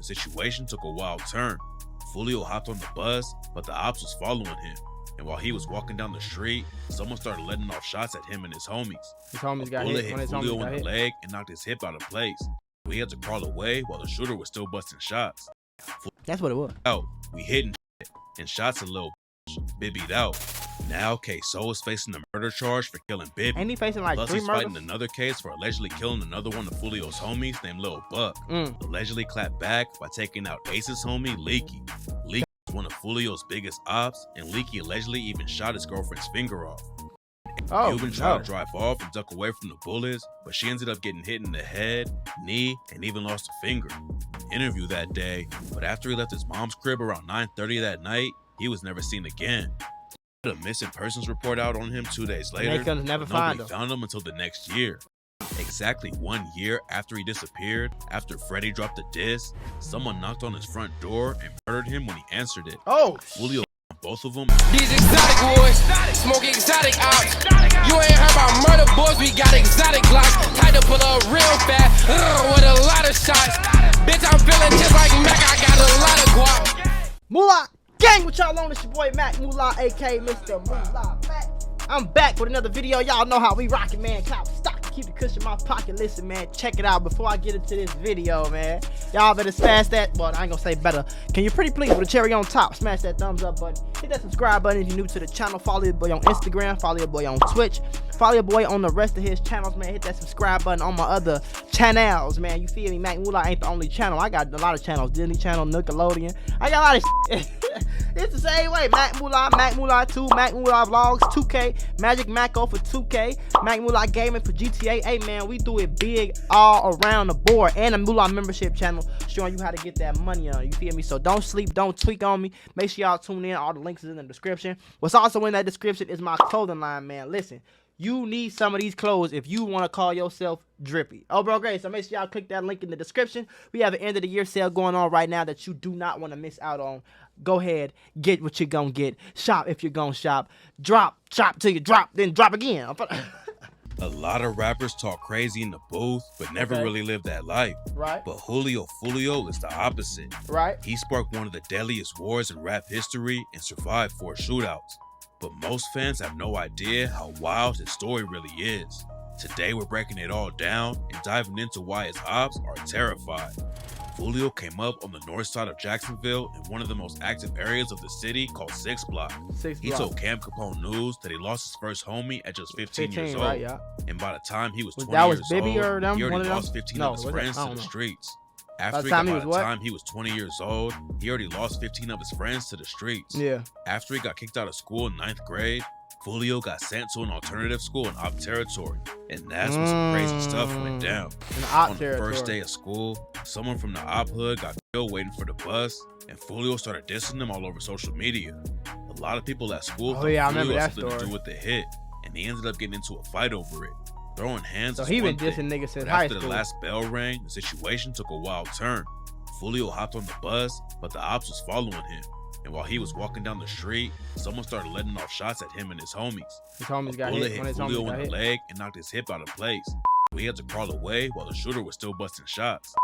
the situation took a wild turn. Fulio hopped on the bus, but the Opps was following him. And while he was walking down the street, someone started letting off shots at him and his homies. His homies got bullet hit. hit Fulio in the leg and knocked his hip out of place. So he had to crawl away while the shooter was still busting shots. That's what it was. Out, we hitting shit, and shots a little bibbied out. Now K-So is facing a murder charge for killing Bibby. Ain't he facing like Plus 3 he's murders? fighting another case for allegedly killing another one of Fulio's homies named Lil Buck. Allegedly clapped back by taking out Ace's homie Leeke. Leeke was one of Fulio's biggest ops, and Leeke allegedly even shot his girlfriend's finger off. Cuban tried to drive off and duck away from the bullets, but she ended up getting hit in the head, knee, and even lost a finger. Interview that day, but after he left his mom's crib around 9:30 that night, he was never seen again. A missing persons report out on him 2 days later. They couldn't never find him. Found him until the next year. Exactly 1 year after he disappeared, after Freddie dropped the diss, someone knocked on his front door and murdered him when he answered it. Oh, Fulio, both of them. These exotic boys, smoke exotic ops. You ain't heard about murder boys, we got exotic glocks. Tied to pull up real fast, with a lot of shots. Bitch, I'm feeling just like Mac, I got a lot of guap. Mula gang, what y'all on? It's your boy Mac Mula, aka Mr. Mula Mac. I'm back with another video. Y'all know how we rockin', man. Cop stock. Keep the cushion in my pocket. Listen, man, check it out before I get into this video, man. Y'all better smash that, but I ain't gonna say better. Can you pretty please with a cherry on top? Smash that thumbs up button. Hit that subscribe button if you're new to the channel. Follow your boy on Instagram. Follow your boy on Twitch. Follow your boy on the rest of his channels, man. Hit that subscribe button on my other channels, man. You feel me? Mac Mula ain't the only channel. I got a lot of channels. Disney Channel, Nickelodeon. I got a lot of shit. It's the same way. Mac Mula 2, Mac Mula Vlogs, 2K, Magic Maco for 2K, Mac Mula Gaming for GTA. Hey, man, we do it big all around the board. And a Mula membership channel showing you how to get that money on. You feel me? So don't sleep, don't tweak on me. Make sure y'all tune in. All the links is in the description. What's also in that description is my clothing line, man. Listen, you need some of these clothes if you want to call yourself drippy. Oh, bro, great. So make sure y'all click that link in the description. We have an end of the year sale going on right now that you do not want to miss out on. Go ahead, get what you're gonna get. Shop if you're gonna shop. Drop, chop till you drop, then drop again. A lot of rappers talk crazy in the booth, but never really live that life. Right. But Fulio is the opposite. Right. He sparked one of the deadliest wars in rap history and survived 4 shootouts. But most fans have no idea how wild his story really is. Today we're breaking it all down and diving into why his ops are terrified. Fulio came up on the north side of Jacksonville in one of the most active areas of the city called 6 Block. He told Cam Capone News that he lost his first homie at just 15 years old. Right, yeah. And by the time he was 20 that was years Bibby old, or them, he one already of lost them? 15 of his friends to the streets. By the time he was 20 years old, he already lost 15 of his friends to the streets. Yeah. After he got kicked out of school in 9th grade, Fulio got sent to an alternative school in Opps territory, and that's when some crazy stuff went down. On the first day of school, someone from the Opp hood got killed waiting for the bus, and Fulio started dissing them all over social media. A lot of people at school thought Fulio had something to do with the hit, and he ended up getting into a fight over it. Throwing hands so he been dissing niggas since high school. After the last bell rang, the situation took a wild turn. Fulio hopped on the bus, but the Opps was following him. And while he was walking down the street, someone started letting off shots at him and his homies. His homies got hit. When his Fulio homies got in the leg and knocked his hip out of place. He had to crawl away while the shooter was still busting shots.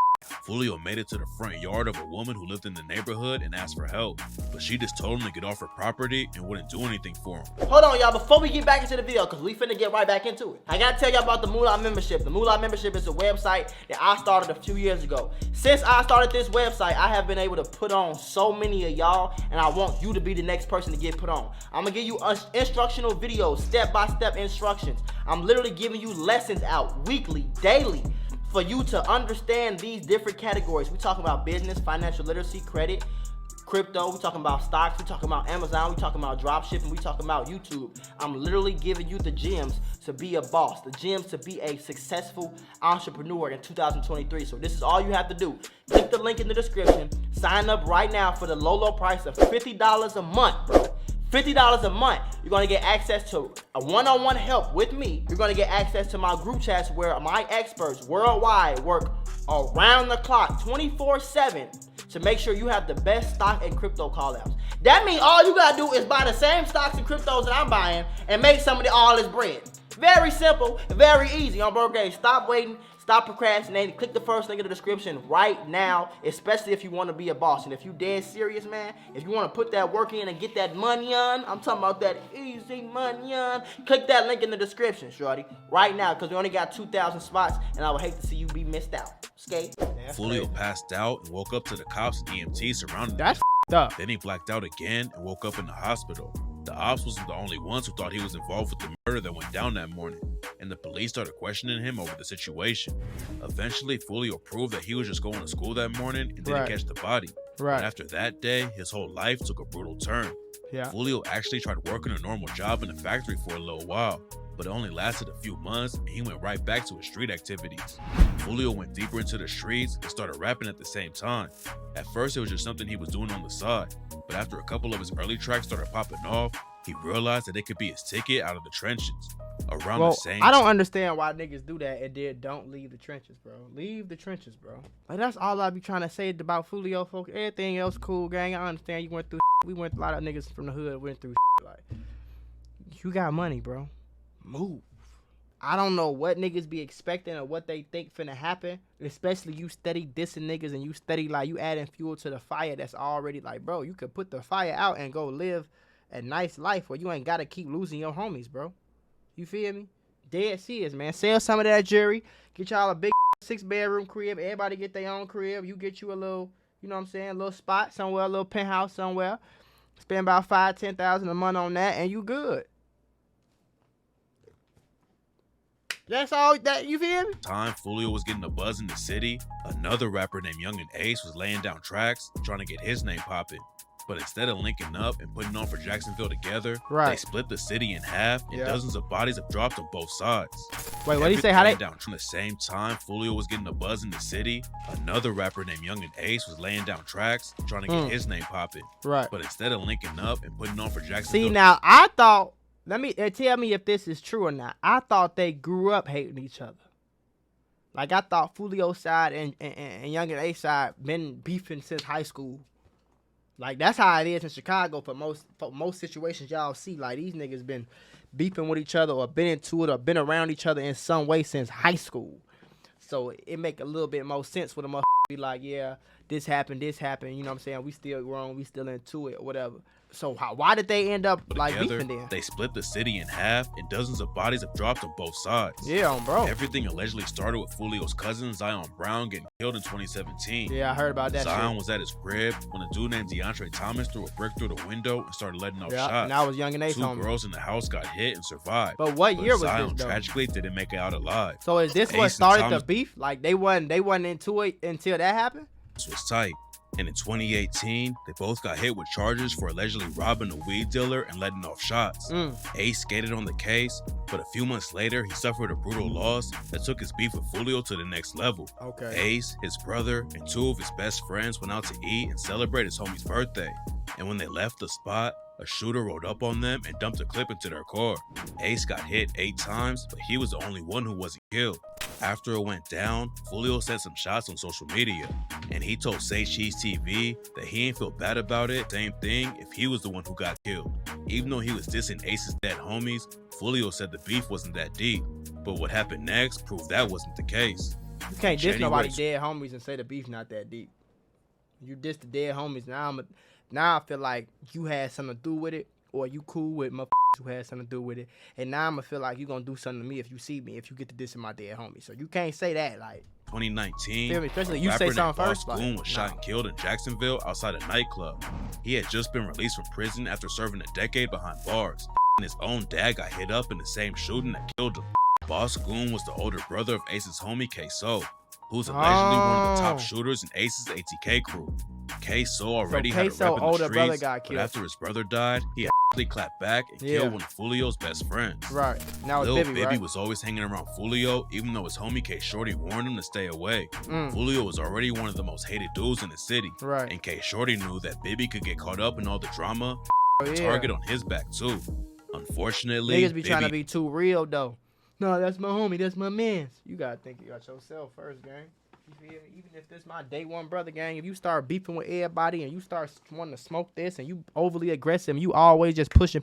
Fulio made it to the front yard of a woman who lived in the neighborhood and asked for help, but she just told him to get off her property and wouldn't do anything for him. Hold on, y'all, before we get back into the video, because we finna get right back into it, I gotta tell y'all about the Mula membership. The Mula membership is a website that I started a few years ago. Since I started this website, I have been able to put on so many of y'all, and I want you to be the next person to get put on. I'm gonna give you instructional videos, step-by-step instructions. I'm literally giving you lessons out weekly, daily, for you to understand these different categories. We talking about business, financial literacy, credit, crypto. We talking about stocks. We talking about Amazon. We talking about drop shipping. We talking about YouTube. I'm literally giving you the gems to be a boss, the gems to be a successful entrepreneur in 2023. So this is all you have to do. Click the link in the description. Sign up right now for the low price of $50 a month, bro. $50 a month. You're gonna get access to a one-on-one help with me. You're gonna get access to my group chats where my experts worldwide work around the clock, 24/7, to make sure you have the best stock and crypto call-outs. That means all you gotta do is buy the same stocks and cryptos that I'm buying and make some of all this bread. Very simple, very easy. On bro, stop waiting. Stop procrastinating. Click the first link in the description right now, especially if you want to be a boss. And if you dead serious, man, if you want to put that work in and get that money on, I'm talking about that easy money on, click that link in the description, shorty, right now, because we only got 2,000 spots, and I would hate to see you be missed out. Skate. Fulio passed out and woke up to the cops and EMT surrounding him. That's up. Then he blacked out again and woke up in the hospital. The Opps wasn't the only ones who thought he was involved with the murder that went down that morning, and the police started questioning him over the situation. Eventually, Fulio proved that he was just going to school that morning and didn't catch the body. Right. And after that day, his whole life took a brutal turn. Yeah. Fulio actually tried working a normal job in the factory for a little while, but it only lasted a few months and he went right back to his street activities. Fulio went deeper into the streets and started rapping at the same time. At first, it was just something he was doing on the side, but after a couple of his early tracks started popping off, he realized that it could be his ticket out of the trenches. Around the same I don't understand why niggas do that and then don't leave the trenches, bro. Leave the trenches, bro. Like, that's all I be trying to say about Fulio, folks. Everything else cool, gang. I understand you went through we went, a lot of niggas from the hood went through like, you got money, bro. Move. I don't know what niggas be expecting or what they think finna happen, especially you steady dissing niggas and you steady like you adding fuel to the fire that's already like, bro, you could put the fire out and go live a nice life where you ain't gotta keep losing your homies, bro. You feel me? Dead serious, man. Sell some of that jewelry. Get y'all a big 6-bedroom crib. Everybody get their own crib. You get you a little, you know what I'm saying, a little spot somewhere, a little penthouse somewhere. Spend about $5,000-$10,000 a month on that, and you good. That's all that, you feel me? Time Fulio was getting a buzz in the city, another rapper named YUNGEEN Ace was laying down tracks, trying to get his name popping. But instead of linking up and putting on for Jacksonville together, they split the city in half, and dozens of bodies have dropped on both sides. Wait, what did he say? How they down from the same time Fulio was getting a buzz in the city, another rapper named YUNGEEN Ace was laying down tracks, trying to get his name popping. Right. But instead of linking up and putting on for Jacksonville. See, now I thought, let me tell me if this is true or not. I thought they grew up hating each other. Like, I thought Fulio side and YUNGEEN Ace side been beefing since high school. Like, that's how it is in Chicago for most situations y'all see. Like, these niggas been beefing with each other or been into it or been around each other in some way since high school. So it make a little bit more sense when a motherfucker be like, yeah, this happened, you know what I'm saying? We still wrong, we still into it or whatever. So why did they end up like beefing then? They split the city in half and dozens of bodies have dropped on both sides. Yeah, bro. Everything allegedly started with Fulio's cousin Zion Brown getting killed in 2017. Yeah, I heard about that. Zion was at his crib when a dude named DeAndre Thomas threw a brick through the window and started letting off shots. And that was YUNGEEN Ace. Two girls in the house got hit and survived. But what year was Zion this, though? tragically didn't make it out alive. So is this what started the beef? Like, they wasn't into it until that happened? This was tight. And in 2018, they both got hit with charges for allegedly robbing a weed dealer and letting off shots. Ace skated on the case, but a few months later, he suffered a brutal loss that took his beef with Fulio to the next level. Ace, his brother, and two of his best friends went out to eat and celebrate his homie's birthday. And when they left the spot, a shooter rolled up on them and dumped a clip into their car. Ace got hit 8 times, but he was the only one who wasn't killed. After it went down, Fulio sent some shots on social media, and he told Say Cheese TV that he ain't feel bad about it. Same thing if he was the one who got killed. Even though he was dissing Ace's dead homies, Fulio said the beef wasn't that deep. But what happened next proved that wasn't the case. You can't diss nobody dead homies and say the beef not that deep. You diss the dead homies, now I feel like you had something to do with it, or you cool with motherfuckers who had something to do with it. And now I'm gonna feel like you gonna do something to me if you see me, if you get to dissing my dead homie. So you can't say that, like. 2019, especially you say something first. Boss Goon was shot and killed in Jacksonville outside a nightclub. He had just been released from prison after serving a decade behind bars. And his own dad got hit up in the same shooting that killed him. Boss Goon was the older brother of Ace's homie K-So, who's allegedly one of the top shooters in Ace's ATK crew. K-So already had a rep in the streets, but after his brother died, he actually clapped back and killed one of Fulio's best friends. Right. Now it's Lil Bibby was always hanging around Fulio, even though his homie K Shorty warned him to stay away. Fulio was already one of the most hated dudes in the city, and K Shorty knew that Bibby could get caught up in all the drama, target on his back too. Unfortunately, niggas be trying to be too real though. No, that's my homie, that's my mans. You gotta think about yourself first, gang. You feel me? Even if this my day one brother, gang, if you start beefing with everybody and you start wanting to smoke this and you overly aggressive and you always just pushing,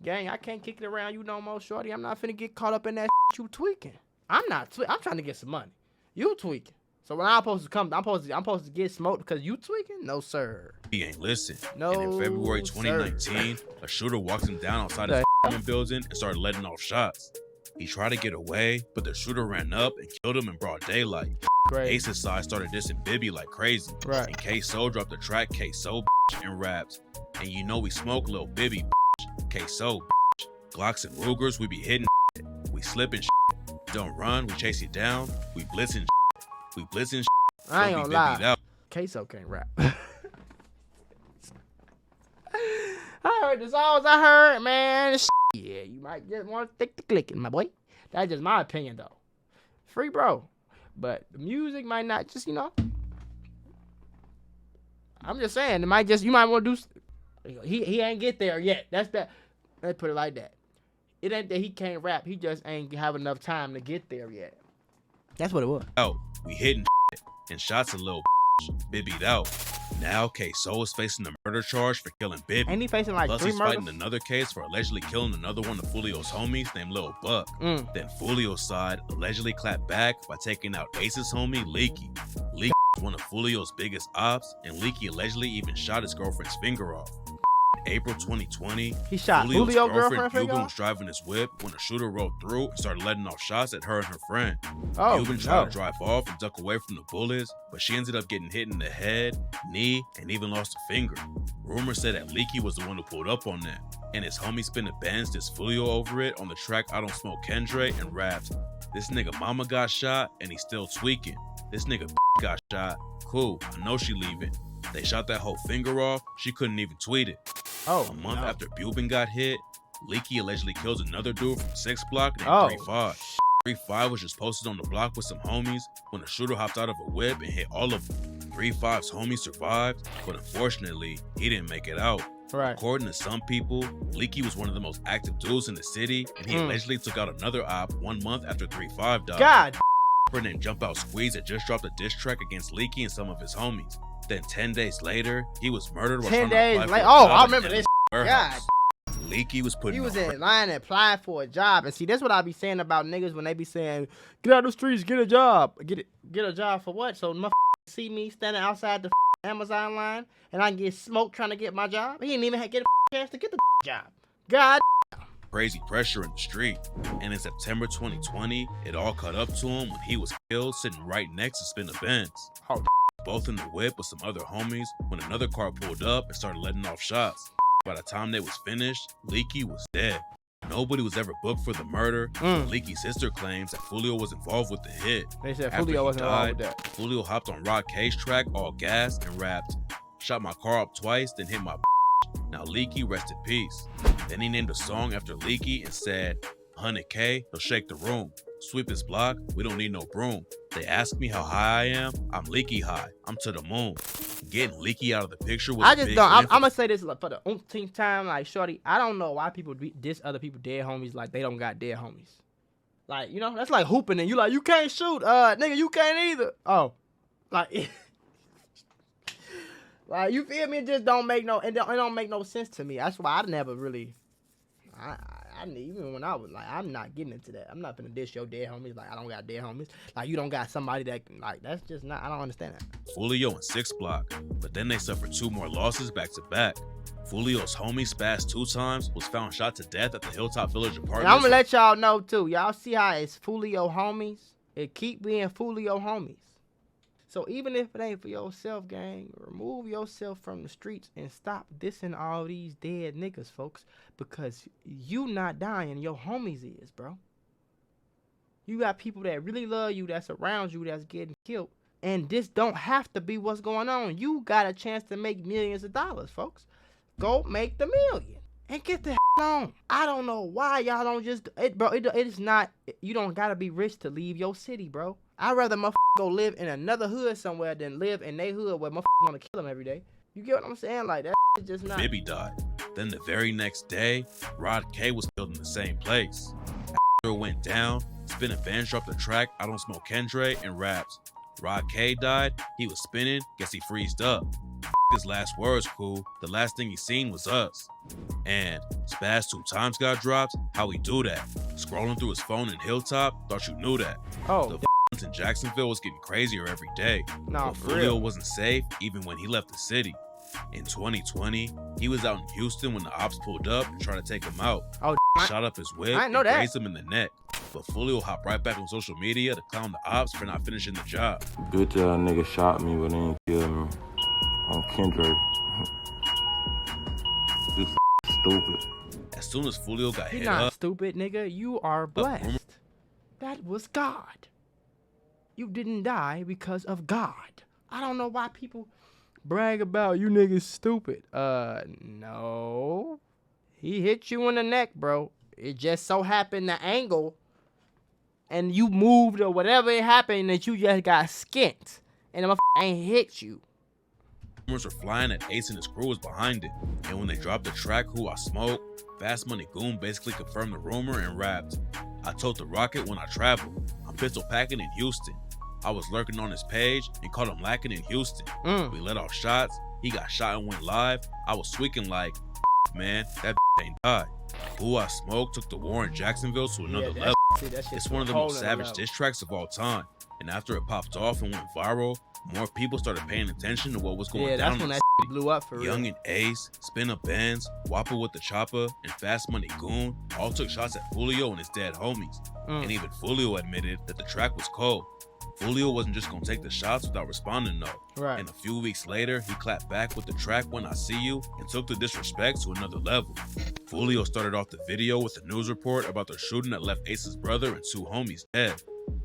gang, I can't kick it around you no more, shorty. I'm not finna get caught up in that shit you tweaking. I'm not. I'm trying to get some money. You tweaking. So when I'm supposed to come, I'm supposed to get smoked because you tweaking? No, sir. He ain't listen. No, and in February 2019, a shooter walked him down outside his apartment building and started letting off shots. He tried to get away, but the shooter ran up and killed him in broad daylight. Crazy. Ace's side started dissing Bibby like crazy. Right. And K-So dropped the track K-So and raps. And you know we smoke Lil Bibby K-So Glocks and Rugers, we be hitting we slipping Don't run, we chase you down. We blitzing we blitzing I ain't gonna lie. Out. K-So can't rap. I heard the songs I heard, man. Yeah, you might just want to stick to clicking, my boy. That's just my opinion, though. Free, bro. But the music might not just, you know. I'm just saying, it might just, you might want to do. He ain't get there yet. That's that. Let's put it like that. It ain't that he can't rap. He just ain't have enough time to get there yet. That's what it was. Out. We hitting and shots a little Bibbied out. Now K-So is facing a murder charge for killing Bibby. Ain't he facing like Plus 3 he's murders? fighting another case for allegedly killing another one of Fulio's homies named Lil Buck. Then Fulio's side allegedly clapped back by taking out Ace's homie Leeke. Leeke is one of Fulio's biggest ops, and Leeke allegedly even shot his girlfriend's finger off. April 2020, He shot Fulio's Fulio girlfriend finger Cuban off? was driving his whip when a shooter rolled through and started letting off shots at her and her friend. Oh, Cuban tried to drive off and duck away from the bullets, but she ended up getting hit in the head, knee, and even lost a finger. Rumors said that Leeke was the one who pulled up on that, and his homie spin a Benz dissed Fulio over it on the track I Don't Smoke Kendre and raps, "This nigga mama got shot and he's still tweaking. This nigga got shot. Cool, I know she leaving. They shot that whole finger off, she couldn't even tweet it." Oh, A month after Bubin got hit, Leeke allegedly kills another dude from 6 block named Oh. 3-5. 3-5 was just posted on the block with some homies when the shooter hopped out of a whip and hit all of them. 3-5's homie survived, but unfortunately, he didn't make it out. right. According to some people, Leeke was one of the most active dudes in the city, and he allegedly took out another op 1 month after 3-5 died. God. A rapper named Jump Out Squeeze had just dropped a diss track against Leeke and some of his homies. Then 10 days later, he was murdered while 10 trying to days apply for later. a Oh, job I at remember the this. warehouse. Leeke was putting He was on in line and applying for a job. And see, that's what I be saying about niggas when they be saying, get out the streets, get a job. Get a job for what? So motherfuckers see me standing outside the Amazon line and I can get smoked trying to get my job. He didn't even get a chance to get the job. God. crazy pressure in the street. And in September 2020, it all caught up to him when he was killed sitting right next to Spin the Benz. Oh, both in the whip with some other homies when another car pulled up and started letting off shots. By the time they was finished, Leeke was dead. Nobody was ever booked for the murder. Leake's sister claims that Fulio was involved with the hit. They said After Fulio he wasn't involved died, with that. Fulio hopped on Rod K's track all gas and rapped, "Shot my car up twice, then hit my Now Leeke, rest in peace." Then he named a song after Leeke and said, "100K, he'll shake the room. Sweep his block, we don't need no broom. They ask me how high I am, I'm Leeke high. I'm to the moon." Getting Leeke out of the picture was I a just big don't. I'm win for gonna say this for the umpteenth time, like shorty. I don't know why people diss other people dead homies like they don't got dead homies. Like, you know, that's like hooping and you like, you can't shoot, nigga, you can't either. Oh, like, like, you feel me? It just don't make no, it don't make no sense to me. That's why I never really, even when I was like, I'm not getting into that. I'm not gonna diss your dead homies. Like, I don't got dead homies. Like, you don't got somebody that, like, that's just not, I don't understand that. Fulio and 6 Block, but then they suffered 2 more losses back to back. Fulio's homie spazzed 2 times, was found shot to death at the Hilltop Village apartment. And I'm gonna let y'all know too. Y'all see how it's Fulio homies? It keep being Fulio homies. So even if it ain't for yourself, gang, remove yourself from the streets and stop dissing all these dead niggas, folks. Because you not dying, your homies is, bro. You got people that really love you, that's around you, that's getting killed. And this don't have to be what's going on. You got a chance to make millions of dollars, folks. Go make the million and get the on. I don't know why y'all don't just, bro, it is not, you don't gotta be rich to leave your city, bro. I'd rather motherfucker go live in another hood somewhere than live in they hood where motherfucker wanna kill them every day. You get what I'm saying? Like, that is just not. Bibby died. Then the very next day, Rod K was killed in the same place. After it went down, Spin and Vans dropped the track I Don't Smoke Kendre and raps. Rod K died, he was spinning, guess he freezed up. His last words, cool. The last thing he seen was us. And Spaz 2 times got dropped. How he do that? Scrolling through his phone in Hilltop. Thought you knew that. Oh, The in Jacksonville was getting crazier every day. nah, But for Fulio real. wasn't safe even when he left the city. In 2020, he was out in Houston when the Opps pulled up and tried to take him out. Oh, Shot up his whip I didn't know and that. grazed him in the neck. But Fulio hopped right back on social media to clown the Opps for not finishing the job. Bitch ass nigga shot me, but they ain't kill me. On Kendrick. This stupid. As soon as Fulio got You're hit not up, stupid, nigga. You are blessed. That was God. You didn't die because of God. I don't know why people brag about you niggas stupid. No. He hit you in the neck, bro. It just so happened the angle and you moved or whatever it happened that you just got skint and the motherfucker ain't hit you. rumors were flying that Ace and his crew was behind it. And when they dropped the track Who I Smoke, Fast Money Goon basically confirmed the rumor and rapped, "I told the Rocket when I travel, I'm pistol packing in Houston. I was lurking on his page and caught him lacking in Houston. We let off shots, he got shot and went live. I was tweaking like, man, that ain't died. Who I Smoke took the war in Jacksonville to another level. It's one of the most savage diss tracks of all time. And after it popped off and went viral, more people started paying attention to what was going down. Yeah, that's when that blew up for real. Young and Ace, Spin Up Benz, Whopper with the Chopper, and Fast Money Goon all took shots at Fulio and his dead homies. And even Fulio admitted that the track was cold. Fulio wasn't just gonna take the shots without responding though. Right. And a few weeks later, he clapped back with the track When I See You and took the disrespect to another level. Fulio started off the video with a news report about the shooting that left Ace's brother and 2 homies dead.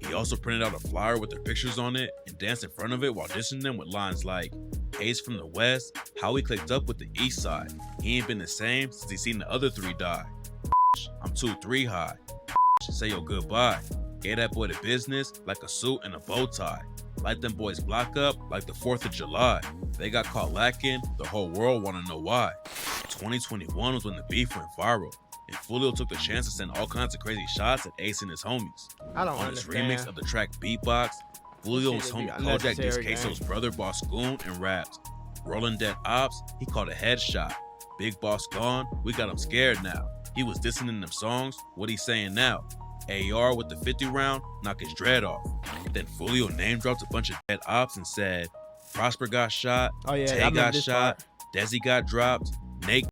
He also printed out a flyer with their pictures on it and danced in front of it while dissing them with lines like, Ace from the West, how he clicked up with the East Side. He ain't been the same since he seen the other 3 die. I'm 2-3 high. Say your goodbye. Gave that boy the business like a suit and a bow tie. Light them boys block up like the 4th of July. They got caught lacking, the whole world wanna know why. 2021 was when the beef went viral. And Fulio took the chance to send all kinds of crazy shots at Ace and his homies. I don't On his understand. remix of the track Beatbox, Fulio and his Shit, it'd homie be Kojak dissed unnecessary, Queso's man. brother Boss Goon and rapped, Rolling Dead Ops, he caught a headshot. Big Boss gone, we got him scared now. He was dissing in them songs, what he saying now? AR with the 50 round, knock his dread off. Then Fulio name dropped a bunch of dead ops and said, Prosper got shot, Oh yeah, I Tay remember got this shot, part. Desi got dropped, Nate.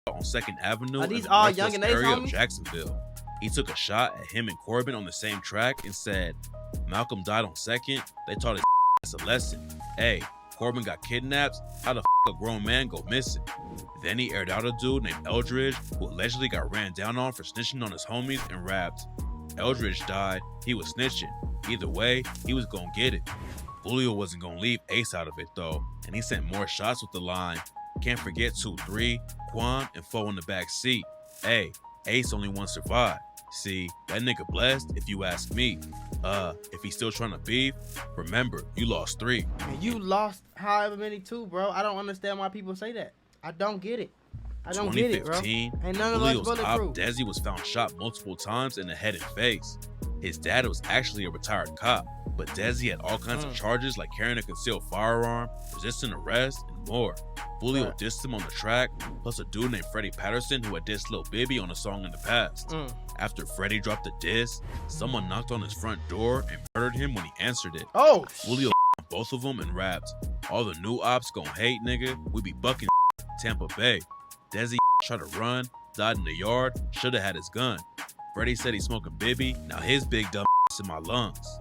On 2nd Avenue Are in these the all northwest Young and Ace area of homies? Jacksonville. He took a shot at him and Corbin on the same track and said, Malcolm died on 2nd, they taught his ass a lesson. Hey, Corbin got kidnapped, how the a grown man go missing? Then he aired out a dude named Eldridge who allegedly got ran down on for snitching on his homies and rapped, Eldridge died, he was snitching. Either way, he was gonna get it. Fulio wasn't gonna leave Ace out of it though, and he sent more shots with the line, can't forget 2-3, Quan, and 4 in the back seat. Hey, Ace only one survived. See, that nigga blessed if you ask me. If he's still trying to beef, remember, you lost 3. And you lost however many too, bro. I don't understand why people say that. I don't get it. I don't get it, bro. 2015, Ain't none of us Fulio's op bulletproof. Desi was found shot multiple times in the head and face. His dad was actually a retired cop, but Desi had all kinds of charges like carrying a concealed firearm, resisting arrest, and more. Fulio dissed him on the track, plus a dude named Freddie Patterson who had dissed Lil Bibby on a song in the past. After Freddie dropped the diss, someone knocked on his front door and murdered him when he answered it. Oh, Fulio both of them and rapped, "All the new ops gon' hate, nigga. We be bucking Tampa Bay." Desi tried to run, died in the yard, shoulda had his gun. Freddie said he's smoking Bibby, now his big dumb in my lungs.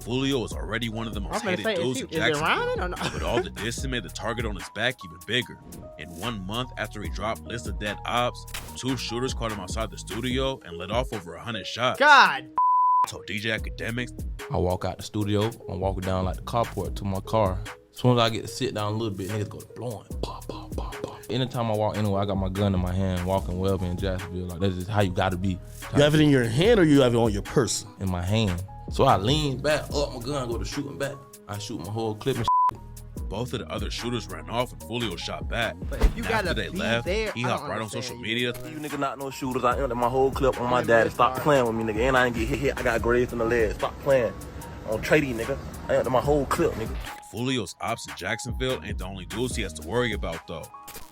Fulio was already one of the most hated dudes in Jacksonville, but all the dissing made the target on his back even bigger. In 1 month after he dropped List of Dead Ops, 2 shooters caught him outside the studio and let off over 100 shots. God. Told DJ Academics, I walk out the studio, I'm walking down like the carport to my car. As soon as I get to sit down a little bit, niggas go blowing. Pop, pop, pop, pop. Anytime I walk anywhere, I got my gun in my hand, walking wherever in Jacksonville. Like, that's just how you gotta be. You have it in your hand or you have it on your person? In my hand. So I lean back, up my gun, go to shooting back. I shoot my whole clip and both of the other shooters ran off and Fulio shot back. But if you After gotta they be left, there, he hopped right on social media. You nigga not no shooters. I ended my whole clip on my daddy. Stop playing with me, nigga. And I didn't get hit. I got grazed in the leg. Stop playing. On tradie, nigga. I ended my whole clip, nigga. Fulio's ops in Jacksonville ain't the only dudes he has to worry about though.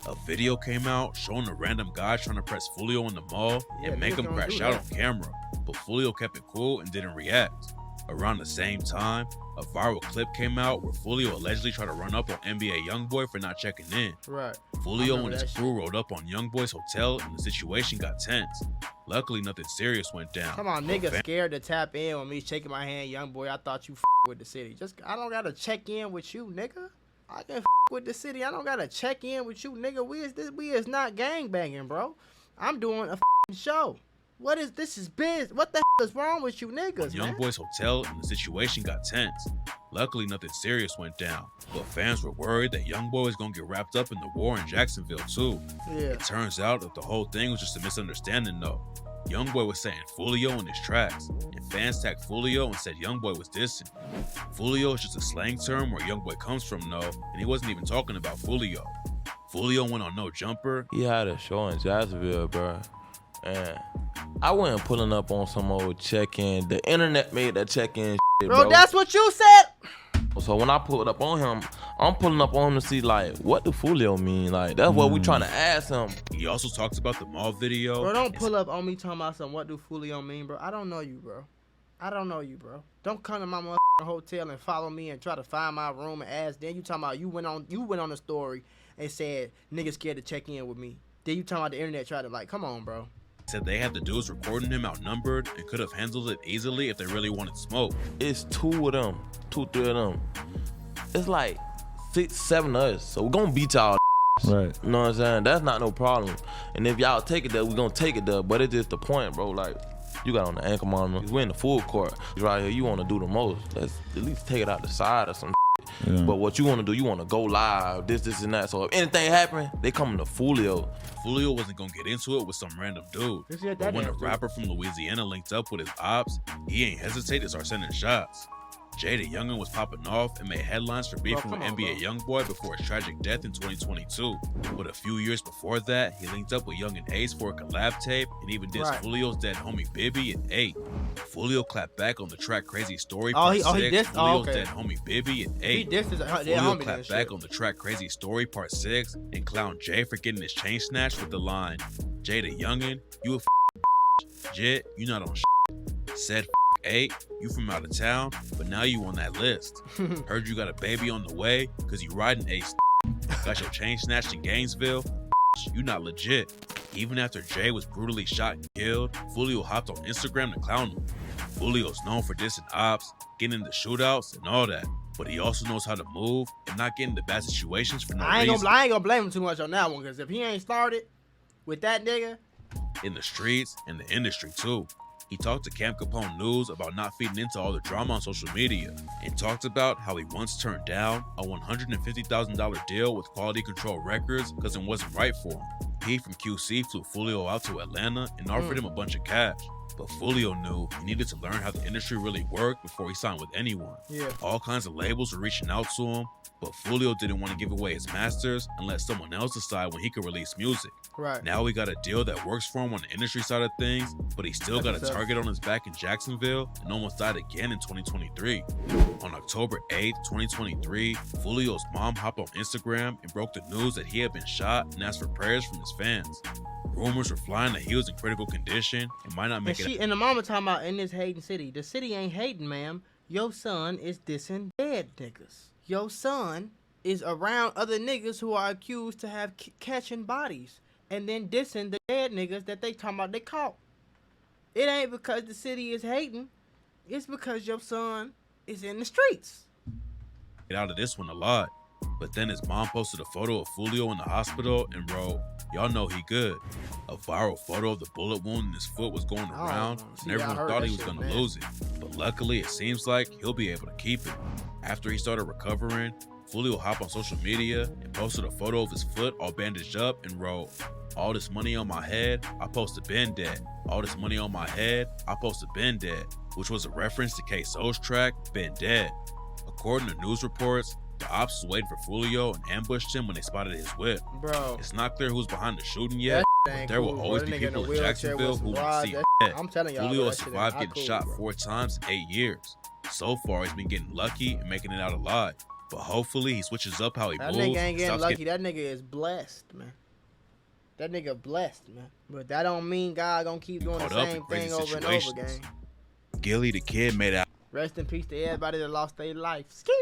A video came out showing a random guy trying to press Fulio in the mall and make him crash out on camera, but Fulio kept it cool and didn't react. Around the same time, a viral clip came out where Fulio allegedly tried to run up on NBA YoungBoy for not checking in. Right. Fulio and his crew rode up on YoungBoy's hotel and the situation got tense. Luckily, nothing serious went down. Come on, nigga scared to tap in with me shaking my hand, young boy. I thought you with the city. I don't gotta check in with you, nigga. I can with the city. I don't gotta check in with you, nigga. We is not gangbanging, bro. I'm doing a show. What is this? Is biz? What the is wrong with you niggas, man? YoungBoy's hotel and the situation got tense. Luckily, nothing serious went down, but fans were worried that YoungBoy was gonna get wrapped up in the war in Jacksonville too. Yeah. It turns out that the whole thing was just a misunderstanding though. YoungBoy was saying Fulio in his tracks, and fans tagged Fulio and said YoungBoy was dissing. Fulio is just a slang term where YoungBoy comes from though, and he wasn't even talking about Fulio. Fulio went on No Jumper. he had a show in Jacksonville, bro. And I wasn't pulling up on some old check-in. The internet made that check-in shit, bro. That's what you said. So when I pulled up on him, I'm pulling up on him to see, like, what do Fulio mean? Like, that's what we trying to ask him. He also talks about the mall video. Bro, don't pull up on me talking about something. What do Fulio mean, bro? I don't know you, bro. I don't know you, bro. Don't come to my hotel and follow me and try to find my room and ask. Then you talking about you went on the story and said niggas scared to check in with me. Then you talking about the internet tried to, like, come on, bro. Said they had the dudes recording him outnumbered and could have handled it easily if they really wanted smoke. It's 2 of them, 2, 3 of them. It's like 6, 7 of us. So we're gonna beat y'all. Right. You know what I'm saying? That's not no problem. And if y'all take it there, we're gonna take it there. But it's just the point, bro. Like, you got on the ankle monitor. We're in the full court. Right here, you wanna do the most. Let's at least take it out the side or some. Yeah. But what you want to do, you want to go live, this, and that. So if anything happen, they coming to Fulio. Fulio wasn't going to get into it with some random dude. But when a rapper from Louisiana linked up with his ops, he ain't hesitate to start sending shots. Jada YUNGEEN was popping off and made headlines for beefing with NBA YoungBoy before his tragic death in 2022. But a few years before that, he linked up with Young and Ace for a collab tape and even dissed Fulio's dead homie Bibby and 8. Fulio clapped back on the track Crazy Story Part 6, Fulio's dead homie Bibby and 8. Fulio clapped back on the track Crazy Story Part 6 and clowned Jay for getting his chain snatched with the line, Jada YUNGEEN, you a Jit, you not on Said 8, you from out of town, but now you on that list. Heard you got a baby on the way, cause you riding Ace. Got your chain snatched in Gainesville, you not legit. Even after Jay was brutally shot and killed, Fulio hopped on Instagram to clown him. Fulio's known for dissing ops, getting into shootouts and all that, but he also knows how to move and not get into bad situations for no reason. I ain't gonna blame him too much on that one, cause if he ain't started with that nigga. In the streets and the industry too. He talked to Camp Capone News about not feeding into all the drama on social media and talked about how he once turned down a $150,000 deal with Quality Control Records because it wasn't right for him. He from QC flew Fulio out to Atlanta and offered him a bunch of cash. But Fulio knew he needed to learn how the industry really worked before he signed with anyone. Yeah. All kinds of labels were reaching out to him, but Fulio didn't want to give away his masters and let someone else decide when he could release music. Right. Now he got a deal that works for him on the industry side of things, but he still got a target on his back in Jacksonville and almost died again in 2023. On October 8th, 2023, Fulio's mom hopped on Instagram and broke the news that he had been shot and asked for prayers from his fans. Rumors were flying that he was in critical condition and might not make it. And the mama talking about in this hating city. The city ain't hating, ma'am. Your son is dissing dead niggas. Your son is around other niggas who are accused to have catching bodies and then dissing the dead niggas that they talking about they caught. It ain't because the city is hating. It's because your son is in the streets. Get out of this one a lot. But then his mom posted a photo of Fulio in the hospital and wrote, "Y'all know he good." A viral photo of the bullet wound in his foot was going around, and everyone thought he was going to lose it. But luckily, it seems like he'll be able to keep it. After he started recovering, Fulio hopped on social media and posted a photo of his foot all bandaged up and wrote, "All this money on my head, I supposed to been dead. All this money on my head, I supposed to been dead," which was a reference to K-Soul's track, Been Dead. According to news reports, the Opps was waiting for Fulio and ambushed him when they spotted his whip. Bro, it's not clear who's behind the shooting yet, but there will always be people in Jacksonville who want to see him dead. I'm telling y'all, Fulio has survived getting shot 4 times in 8 years. So far, he's been getting lucky and making it out alive. But hopefully, he switches up how he moves. That nigga ain't getting lucky. That nigga is blessed, man. That nigga blessed, man. But that don't mean God gonna keep doing the same thing over and over again. Gilly the Kid made out. Rest in peace to everybody that lost their life. Ski.